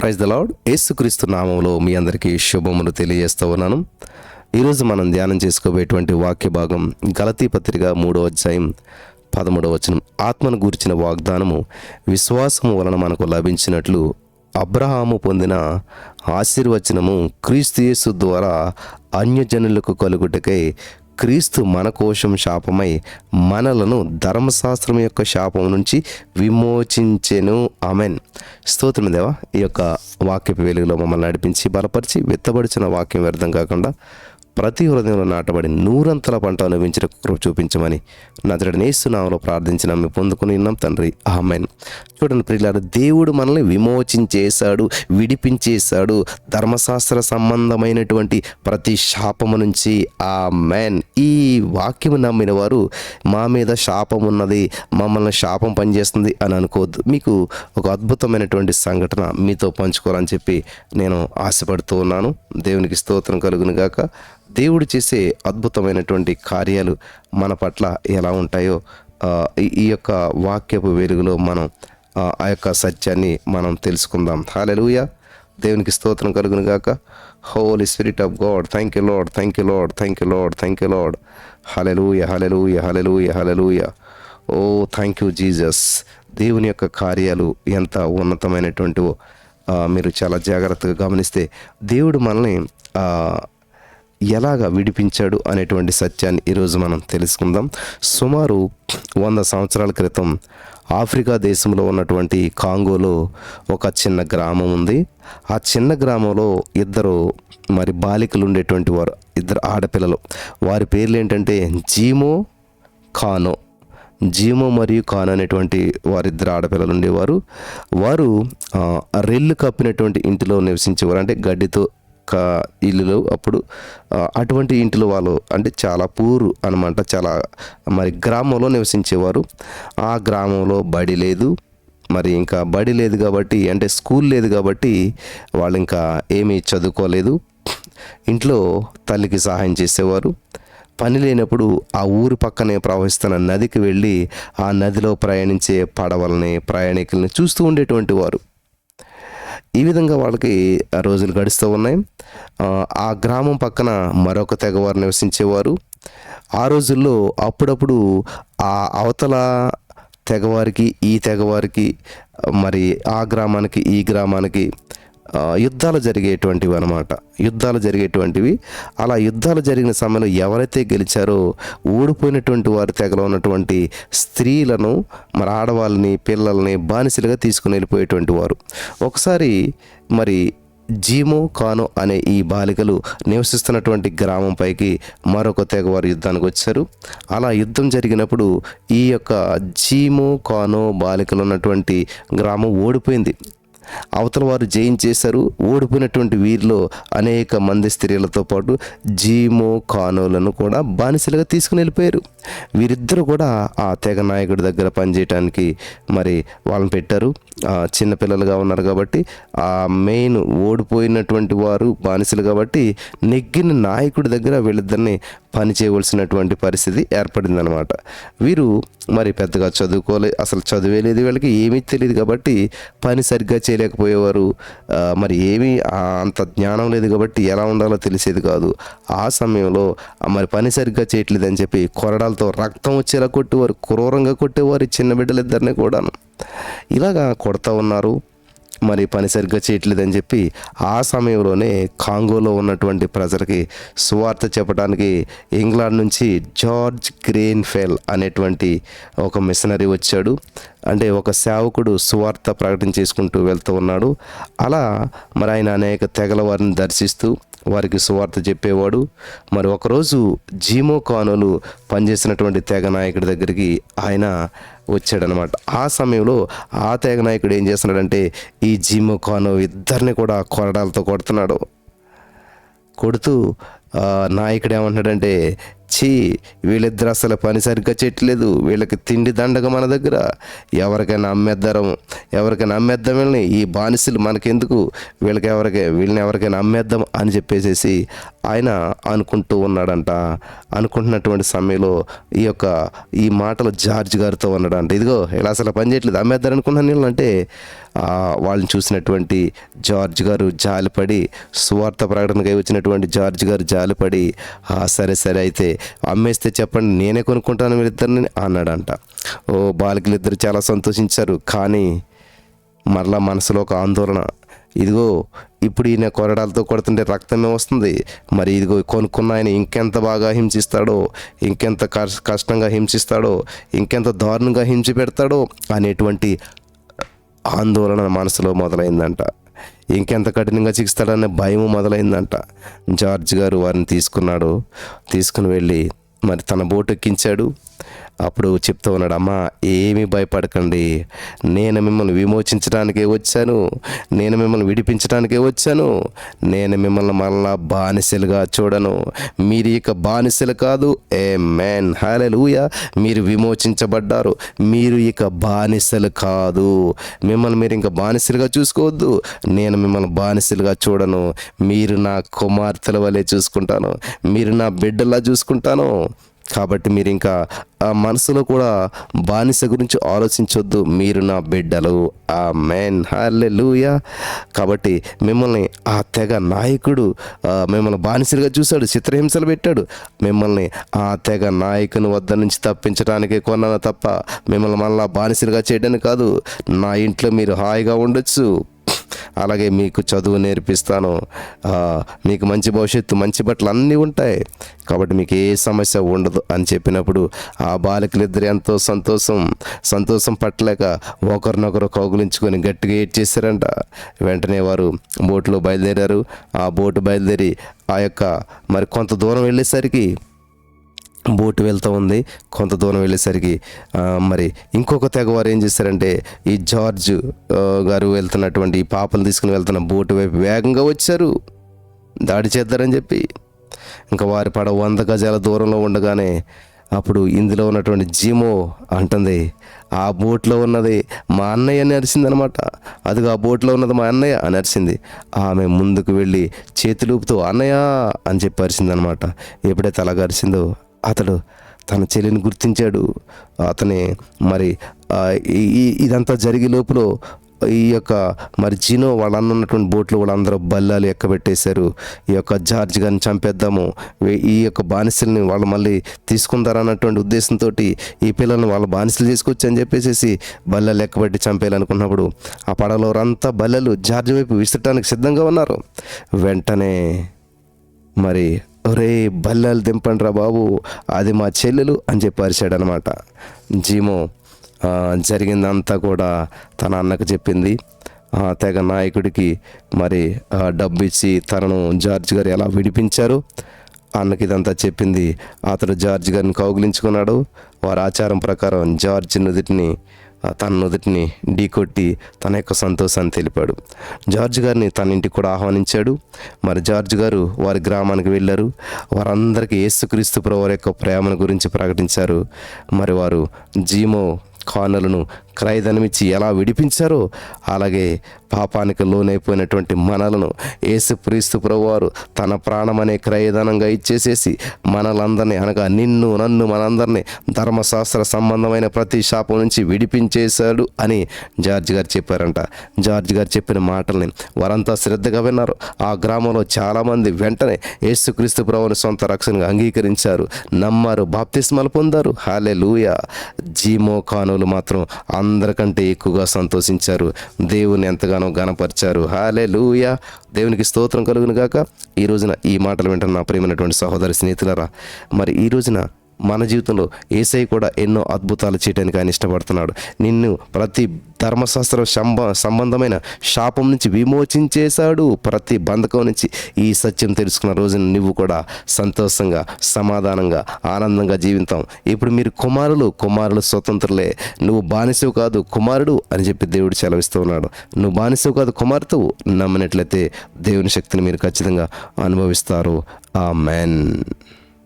Praise the lord. యేసుక్రీస్తు నామములో మీ అందరికీ శుభములు తెలియజేస్తూ ఉన్నాను. ఈరోజు మనం ధ్యానం చేసుకోబోయేటువంటి వాక్య భాగం గలతీ పత్రిక 3వ అధ్యాయం 13వ వచనం. ఆత్మను గూర్చిన వాగ్దానము విశ్వాసము వలన మనకు లభించినట్లు అబ్రహాము పొందిన ఆశీర్వచనము క్రీస్తు యేసు ద్వారా అన్యజనులకు కలుగుటకై క్రీస్తు మన కోసం శాపమై మనలను ధర్మశాస్త్రం యొక్క శాపం నుంచి విమోచించెను. ఆమెన్. స్తోత్రం దేవా. ఈ యొక్క వాక్యపు వెలుగులో మమ్మల్ని నడిపించి బలపరిచి విత్తబడిచిన వాక్యం వ్యర్థం కాకుండా ప్రతి హృదయంలో నాటబడి నూరంతల పంట అనుభవించిన కృప చూపించమని నజరేయుడైన యేసు నామములో ప్రార్థించి నమ్మి పొందుకుని ఉన్నాం తండ్రి. ఆమెన్. చూడండి ప్రియులారా, దేవుడు మనల్ని విమోచించేశాడు, విడిపించేశాడు ధర్మశాస్త్ర సంబంధమైనటువంటి ప్రతి శాపము నుంచి. ఆమెన్. ఈ వాక్యము నమ్మిన వారు మా మీద శాపం ఉన్నది, మమ్మల్ని శాపం పనిచేస్తుంది అని అనుకోవద్దు. మీకు ఒక అద్భుతమైనటువంటి సంఘటన మీతో పంచుకోవాలని చెప్పి నేను ఆశపడుతూ ఉన్నాను. దేవునికి స్తోత్రం కలుగును గాక. దేవుడు చేసే అద్భుతమైనటువంటి కార్యాలు మన పట్ల ఎలా ఉంటాయో ఈ యొక్క వాక్యపు వెలుగులో మనం ఆ యొక్క సత్యాన్ని మనం తెలుసుకుందాం. హల్లెలూయా. దేవునికి స్తోత్రం కలుగును గాక. Holy Spirit of God, thank you Lord, thank you Lord, thank you Lord, thank you Lord. Hallelujah, hallelujah, hallelujah, hallelujah. Oh thank you Jesus. దేవుని యొక్క కార్యాలు ఎంత ఉన్నతమైనటువంటివో మీరు చాలా జాగ్రత్తగా గమనిస్తే దేవుడు మనల్ని ఎలాగా విడిపించాడు అనేటువంటి సత్యాన్ని ఈరోజు మనం తెలుసుకుందాం. సుమారు 100 సంవత్సరాల క్రితం ఆఫ్రికా దేశంలో ఉన్నటువంటి కాంగోలో ఒక చిన్న గ్రామం ఉంది. ఆ చిన్న గ్రామంలో ఇద్దరు బాలికలు ఉండేటువంటి వారు, ఇద్దరు ఆడపిల్లలు. వారి పేర్లు ఏంటంటే జీమో మరియు కానో అనేటువంటి వారిద్దరు ఆడపిల్లలు ఉండేవారు. వారు రెల్లు కప్పినటువంటి ఇంటిలో నివసించేవారు, అంటే గడ్డితో ఇల్లులు. అప్పుడు అటువంటి ఇంటిలో వాళ్ళు అంటే చాలా పూరు అనమాట, చాలా గ్రామంలో నివసించేవారు. ఆ గ్రామంలో బడి లేదు, ఇంకా బడి లేదు కాబట్టి, అంటే స్కూల్ లేదు కాబట్టి వాళ్ళు ఇంకా ఏమీ చదువుకోలేదు. ఇంట్లో తల్లికి సహాయం చేసేవారు. పని లేనప్పుడు ఆ ఊరి పక్కనే ప్రవహిస్తున్న నదికి వెళ్ళి ఆ నదిలో ప్రయాణించే పడవలని, ప్రయాణికుల్ని చూస్తూ ఉండేటువంటి వారు. ఈ విధంగా వాళ్ళకి రోజులు గడుస్తూ ఉన్నాయి. ఆ గ్రామం పక్కన మరొక తెగవారు నివసించేవారు. ఆ రోజుల్లో అప్పుడప్పుడు ఆ అవతల తెగవారికి ఈ తెగవారికి ఆ గ్రామానికి ఈ గ్రామానికి యుద్ధాలు జరిగేటువంటివి అనమాట. అలా యుద్ధాలు జరిగిన సమయంలో ఎవరైతే గెలిచారో ఓడిపోయినటువంటి వారి తెగలో ఉన్నటువంటి స్త్రీలను, ఆడవాళ్ళని, పిల్లల్ని బానిసలుగా తీసుకుని వెళ్ళిపోయేటువంటి వారు. ఒకసారి జీమో కానో అనే ఈ బాలికలు నివసిస్తున్నటువంటి గ్రామం పైకి మరొక తెగవారు యుద్ధానికి వచ్చారు. అలా యుద్ధం జరిగినప్పుడు ఈ యొక్క జీమో కానో బాలికలు ఉన్నటువంటి గ్రామం ఓడిపోయింది. అవతల వారు జయించేశారు. ఓడిపోయినటువంటి వీరిలో అనేక మంది స్త్రీలతో పాటు జీమో కానోలను కూడా బానిసలుగా తీసుకుని వెళ్ళిపోయారు. వీరిద్దరూ కూడా ఆ తెగ నాయకుడి దగ్గర పనిచేయటానికి వాళ్ళని పెట్టారు. చిన్నపిల్లలుగా ఉన్నారు కాబట్టి ఆ మెయిన్ ఓడిపోయినటువంటి వారు బానిసలు కాబట్టి నెగ్గిన నాయకుడి దగ్గర వీళ్ళిద్దరిని పని చేయవలసినటువంటి పరిస్థితి ఏర్పడిందనమాట. వీరు పెద్దగా అసలు చదివే లేదు, వీళ్ళకి ఏమీ తెలియదు కాబట్టి పని సరిగ్గా చేయలేకపోయేవారు. ఏమీ అంత జ్ఞానం లేదు కాబట్టి ఎలా ఉండాలో తెలిసేది కాదు. ఆ సమయంలో పని సరిగ్గా చేయట్లేదని చెప్పి కొరడాలతో రక్తం వచ్చేలా కొట్టేవారు, క్రూరంగా కొట్టేవారు చిన్న బిడ్డలిద్దరిని కూడాను. ఇలాగా కొడతా ఉన్నారు. పని సరిగ్గా చేయట్లేదని చెప్పి ఆ సమయంలోనే కాంగోలో ఉన్నటువంటి ప్రజలకి సువార్త చెప్పడానికి ఇంగ్లాండ్ నుంచి జార్జ్ గ్రెన్ఫెల్ అనేటువంటి ఒక మిషనరీ వచ్చాడు. అంటే ఒక సేవకుడు సువార్త ప్రకటన చేసుకుంటూ వెళ్తూ ఉన్నాడు. అలా ఆయన అనేక తెగల వారిని దర్శిస్తూ వారికి సువార్త చెప్పేవాడు. ఒకరోజు జీమో కానోలు పనిచేసినటువంటి తెగ నాయకుడి దగ్గరికి ఆయన వచ్చాడనమాట. ఆ సమయంలో ఆ తెగ నాయకుడు ఏం చేస్తున్నాడంటే ఈ జీమో కానో ఇద్దరిని కూడా కొరడాలతో కొడుతున్నాడు. కొడుతూ నాయకుడు ఏమంటున్నాడంటే, ఛీ, వీళ్ళిద్దరు అసలు పని సరిగ్గా చేయట్లేదు, వీళ్ళకి తిండి దండగ మన దగ్గర, ఎవరికైనా అమ్మేద్దాం వీళ్ళని, ఈ బానిసలు మనకెందుకు, వీళ్ళని ఎవరికైనా అమ్మేద్దాం అని చెప్పేసేసి ఆయన అనుకుంటూ ఉన్నాడంట. అనుకుంటున్నటువంటి సమయంలో ఈ మాటలు జార్జ్ గారితో ఉన్నాడంట. ఇదిగో ఇలా అసలు పని చేయట్లేదు, అమ్మేద్దారు అనుకున్నాను నేను అంటే వాళ్ళని చూసినటువంటి జార్జ్ గారు జాలిపడి, సువార్త ప్రకటనకై వచ్చినటువంటి జార్జ్ గారు జాలిపడి, సరే సరే అయితే అమ్మేస్తే చెప్పండి, నేనే కొనుక్కుంటాను వీళ్ళిద్దరిని అన్నాడంట. బాలికలిద్దరు చాలా సంతోషించారు. కానీ మరలా మనసులో ఒక ఆందోళన, ఇదిగో ఇప్పుడు ఈయన కొరడాలతో కొడుతుంటే రక్తమే వస్తుంది, మరి ఇదిగో కొనుక్కున్న ఆయన ఇంకెంత బాగా హింసిస్తాడో, ఇంకెంత కష్టంగా హింసిస్తాడో, ఇంకెంత దారుణంగా హింసి పెడతాడో అనేటువంటి ఆందోళన మనసులో మొదలైందంట. ఇంకెంత కఠినంగా చికిస్తాడనే భయము మొదలైందంట. జార్జ్ గారు వారిని తీసుకుని వెళ్ళి మరి తన బోటు ఎక్కించాడు. అప్పుడు చెప్తూ ఉన్నాడు, అమ్మా ఏమీ భయపడకండి, నేను మిమ్మల్ని విమోచించడానికే వచ్చాను, నేను మిమ్మల్ని విడిపించడానికే వచ్చాను, నేను మిమ్మల్ని మళ్ళా బానిసలుగా చూడను, మీరు ఇక బానిసలు కాదు. ఆమేన్, హల్లెలూయా. మీరు విమోచించబడ్డారు, మీరు ఇక బానిసలు కాదు, మిమ్మల్ని మీరు ఇంకా బానిసలుగా చూసుకోవద్దు, నేను మిమ్మల్ని బానిసలుగా చూడను, మీరు నా కుమార్తెల వలె చూసుకుంటాను, మీరు నా బిడ్డలా చూసుకుంటాను. కాబట్టి మీరు ఇంకా ఆ మనసులో కూడా బానిస గురించి ఆలోచించొద్దు, మీరు నా బిడ్డలు. ఆమేన్, హల్లెలూయా. కాబట్టి మిమ్మల్ని ఆ తెగ నాయకుడు మిమ్మల్ని బానిసలుగా చూశాడు, చిత్రహింసలు పెట్టాడు. మిమ్మల్ని ఆ తెగ నాయకుని వద్ద నుంచి తప్పించడానికే కొన్నాను తప్ప మిమ్మల్ని మళ్ళా బానిసలుగా చేయడానికి కాదు. నా ఇంట్లో మీరు హాయిగా ఉండొచ్చు, అలాగే మీకు చదువు నేర్పిస్తాను, మీకు మంచి భవిష్యత్తు, మంచి బట్టలు అన్నీ ఉంటాయి, కాబట్టి మీకు ఏ సమస్య ఉండదు అని చెప్పినప్పుడు ఆ బాలికలిద్దరు ఎంతో సంతోషం పట్టలేక ఒకరినొకరు కౌగులించుకొని గట్టిగా ఏడ్చేశారంట. వెంటనే వారు బోట్లో బయలుదేరారు. ఆ బోటు బయలుదేరి మరి కొంత దూరం వెళ్ళేసరికి బోటు వెళ్తూ ఉంది. కొంత దూరం వెళ్ళేసరికి మరి ఇంకొక తెగవారు ఏం చేశారంటే, ఈ జార్జ్ గారు వెళ్తున్నటువంటి ఈ పాపలు తీసుకుని వెళ్తున్న బోటు వైపు వేగంగా వచ్చారు దాడి చేద్దారని చెప్పి. ఇంకా వారి పడ 100 గజాల దూరంలో ఉండగానే అప్పుడు ఇందులో ఉన్నటువంటి జీమో అంటుంది, ఆ బోట్లో ఉన్నది మా అన్నయ్య అని అరిసిందనమాట. అదిగో ఆ బోట్లో ఉన్నది మా అన్నయ్య అని అరిసింది. ఆమె ముందుకు వెళ్ళి చేతులూపుతూ అన్నయ్య అని చెప్పి అరిసిందనమాట. ఎప్పుడైతే అలాగ అరిసిందో అతడు తన చెల్లిని గుర్తించాడు. అతని మరి ఇదంతా జరిగే లోపల మరి జీనో వాళ్ళన్న ఉన్నటువంటి బోట్లో వాళ్ళందరూ బల్లాలు ఎక్కబెట్టేశారు. జార్జ్ గారిని చంపేద్దాము, బానిసల్ని వాళ్ళు మళ్ళీ తీసుకుంటారన్నటువంటి ఉద్దేశంతో ఈ పిల్లల్ని వాళ్ళ బానిసలు తీసుకొచ్చి అని చెప్పేసి బల్లాలు ఎక్కబెట్టి చంపేయాలనుకున్నప్పుడు ఆ పడవలో అంతా బల్లలు జార్జ్ వైపు విసరటానికి సిద్ధంగా ఉన్నారు. వెంటనే మరి ఒరే బల్లాలు దింపండి రా బాబు, అది మా చెల్లెలు అని చెప్పి అరిచాడనమాట. జీమో జరిగిందంతా కూడా తన అన్నకు చెప్పింది. తెగ నాయకుడికి మరి డబ్బు ఇచ్చి తనను జార్జ్ గారు ఎలా విడిపించారు అన్నకి ఇదంతా చెప్పింది. అతడు జార్జ్ గారిని కౌగిలించుకున్నాడు. వారి ఆచారం ప్రకారం జార్జ్ తన నుదుటిని ఢీకొట్టి తన యొక్క సంతోషాన్ని తెలిపాడు. జార్జ్ గారిని తన ఇంటికి కూడా ఆహ్వానించాడు. మరి జార్జ్ గారు వారి గ్రామానికి వెళ్ళారు. వారందరికీ యేసుక్రీస్తు ప్రభువారి యొక్క ప్రేమను గురించి ప్రకటించారు. మరి వారు జీమో కానులను క్రయధనమిచ్చి ఎలా విడిపించారో అలాగే పాపానికి లోనైపోయినటువంటి మనలను యేసుక్రీస్తు ప్రభువారు తన ప్రాణమనే క్రయధనంగా ఇచ్చేసేసి మనలందరినీ అనగా నిన్ను నన్ను మనందరినీ ధర్మశాస్త్ర సంబంధమైన ప్రతి శాపం నుంచి విడిపించేశాడు అని జార్జ్ గారు చెప్పారంట. జార్జ్ గారు చెప్పిన మాటల్ని వారంతా శ్రద్ధగా విన్నారు. ఆ గ్రామంలో చాలామంది వెంటనే యేసుక్రీస్తు ప్రభువుని సొంత రక్షణగా అంగీకరించారు, నమ్మారు, బాప్తిస్మాలు పొందారు. హల్లెలూయా. జీమో కానులు మాత్రం అందరికంటే ఎక్కువగా సంతోషించారు, దేవుని ఎంతగానో గణపరిచారు. హల్లెలూయా. దేవునికి స్తోత్రం కలుగును గాక. ఈ రోజున ఈ మాటలు వింటున్న నా ప్రియమైనటువంటి సహోదరి స్నేహితులారా, మరి ఈ రోజున మన జీవితంలో యేసయ్య కూడా ఎన్నో అద్భుతాలు చేయడానికి ఆయన ఇష్టపడుతున్నాడు. నిన్ను ప్రతి ధర్మశాస్త్ర సంబంధమైన శాపం నుంచి విమోచించేశాడు. ప్రతి బంధకం నుంచి ఈ సత్యం తెలుసుకున్న రోజున నువ్వు కూడా సంతోషంగా, సమాధానంగా, ఆనందంగా జీవితాం. ఇప్పుడు మీరు కుమారులు స్వతంత్రులే. నువ్వు బానిసవు కాదు, కుమారుడు అని చెప్పి దేవుడు సెలవిస్తూ ఉన్నాడు. నువ్వు బానిసవు కాదు, కుమార్తెవు. నమ్మినట్లయితే దేవుని శక్తిని మీరు ఖచ్చితంగా అనుభవిస్తారు. ఆమేన్.